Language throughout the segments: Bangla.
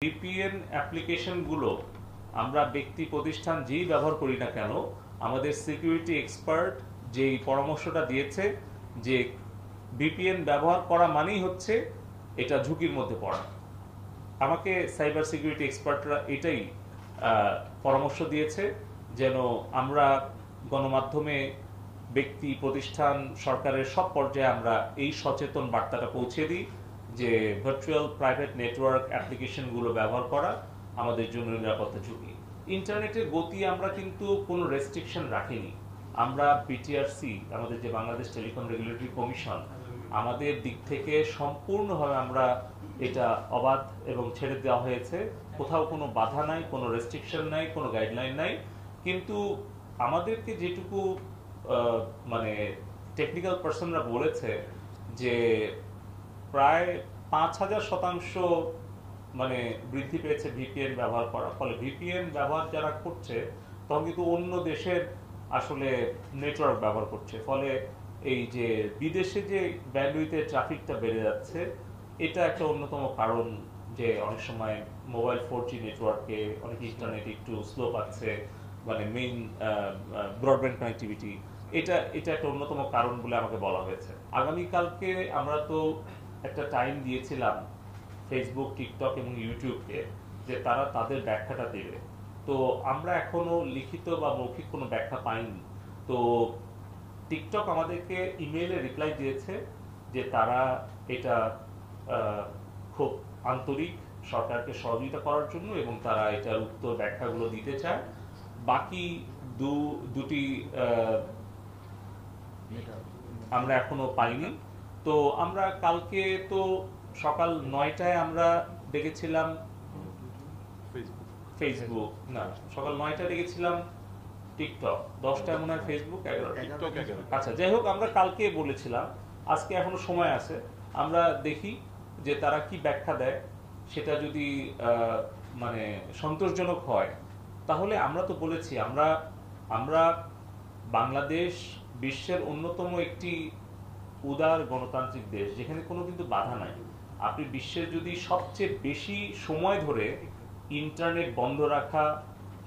ভিপিএন অ্যাপ্লিকেশনগুলো আমরা ব্যক্তি প্রতিষ্ঠান যেই ব্যবহার করি না কেন, আমাদের সিকিউরিটি এক্সপার্ট যেই পরামর্শটা দিয়েছে যে ভিপিএন ব্যবহার করা মানেই হচ্ছে এটা ঝুঁকির মধ্যে পড়া। আমাকে সাইবার সিকিউরিটি এক্সপার্টরা এটাই পরামর্শ দিয়েছে যেন আমরা গণমাধ্যমে, ব্যক্তি প্রতিষ্ঠান, সরকারের সব পর্যায়ে আমরা এই সচেতন বার্তাটা পৌঁছে দিই যে ভার্চুয়াল প্রাইভেট নেটওয়ার্ক অ্যাপ্লিকেশনগুলো ব্যবহার করা আমাদের জন্য নিরাপত্তা ঝুঁকি। ইন্টারনেটের গতি আমরা কিন্তু কোনো রেস্ট্রিকশন রাখিনি। আমরা বিটিআরসি, আমাদের যে বাংলাদেশ টেলিকম রেগুলেটরি কমিশন, আমাদের দিক থেকে সম্পূর্ণভাবে আমরা এটা অবাধ এবং ছেড়ে দেওয়া হয়েছে। কোথাও কোনো বাধা নাই, কোনো রেস্ট্রিকশন নাই, কোনো গাইডলাইন নাই। কিন্তু আমাদেরকে যেটুকু মানে টেকনিক্যাল পার্সনরা বলেছে যে প্রায় ৫,০০০% মানে বৃদ্ধি পেয়েছে ভিপিএন ব্যবহার করা। ফলে ভিপিএন ব্যবহার যারা করছে তখন কিন্তু অন্য দেশের আসলে নেটওয়ার্ক ব্যবহার করছে। ফলে এই যে বিদেশে যে ব্যান্ডউইথের ট্রাফিকটা বেড়ে যাচ্ছে, এটা একটা অন্যতম কারণ যে অনেক সময় মোবাইল 4G নেটওয়ার্কে অনেক ইন্টারনেট একটু স্লো পাচ্ছে, মানে মেইন ব্রডব্যান্ড কানেক্টিভিটি, এটা একটা অন্যতম কারণ বলে আমাকে বলা হয়েছে। আগামীকালকে আমরা তো একটা টাইম দিয়েছিলাম ফেসবুক, টিকটক এবং ইউটিউবকে যে তারা তাদের ব্যাখ্যাটা দেবে। তো আমরা এখনো লিখিত বা মৌখিক কোনো ব্যাখ্যা পাইনি। তো টিকটক আমাদেরকে ইমেইলে রিপ্লাই দিয়েছে যে তারা এটা খুব আন্তরিক, সরকারকে সহযোগিতা করার জন্য, এবং তারা এটার উত্তর ব্যাখ্যাগুলো দিতে চায়। বাকি দুটি আমরা এখনো পাইনি। তো আমরা কালকে তো সকাল ৯টায় আমরা দেখেছিলাম ফেসবুক, না সকাল ৯টায় দেখেছিলাম টিকটক, 10টায় মনে হয় ফেসবুক, 11। আচ্ছা, যাই হোক, আমরা কালকে বলেছিলাম, আজকে এখনো সময় আছে, আমরা দেখি যে তারা কি ব্যাখ্যা দেয়। সেটা যদি মানে সন্তোষজনক হয় তাহলে আমরা তো বলেছি আমরা বাংলাদেশ বিশ্বের অন্যতম একটি উদার গণতান্ত্রিক দেশ, যেখানে কোনো কিন্তু বাধা নাই। আপনি বিশ্বের যদি সবচেয়ে বেশি সময় ধরে ইন্টারনেট বন্ধ রাখা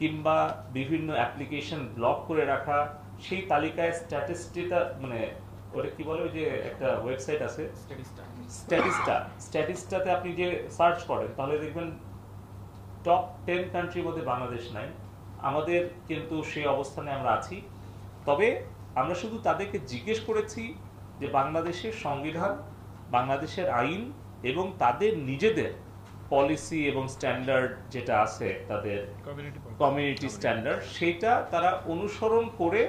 কিংবা বিভিন্ন অ্যাপ্লিকেশন ব্লক করে রাখা, সেই তালিকায় মানে ওটা কি বলে, ওই যে একটা ওয়েবসাইট আছে স্ট্যাটিস্টাতে আপনি যে সার্চ করেন তাহলে দেখবেন টপ 10 কান্ট্রির মধ্যে বাংলাদেশ নাই। আমাদের কিন্তু সেই অবস্থানে আমরা আছি। তবে আমরা শুধু তাদেরকে জিজ্ঞেস করেছি যে বাংলাদেশের সংবিধান, বাংলাদেশের আইন এবং তাদের নিজেদের পলিসি এবং স্ট্যান্ডার্ড যেটা আছে, তাদের কমিউনিটি স্ট্যান্ডার্ড, সেটা তারা অনুসরণ করে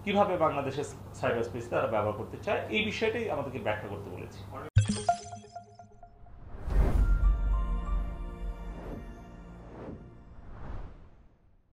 কিভাবে বাংলাদেশের সাইবার স্পেস তারা ব্যবহার করতে চায়, এই বিষয়টাই আমাদেরকে ব্যাখ্যা করতে বলেছি।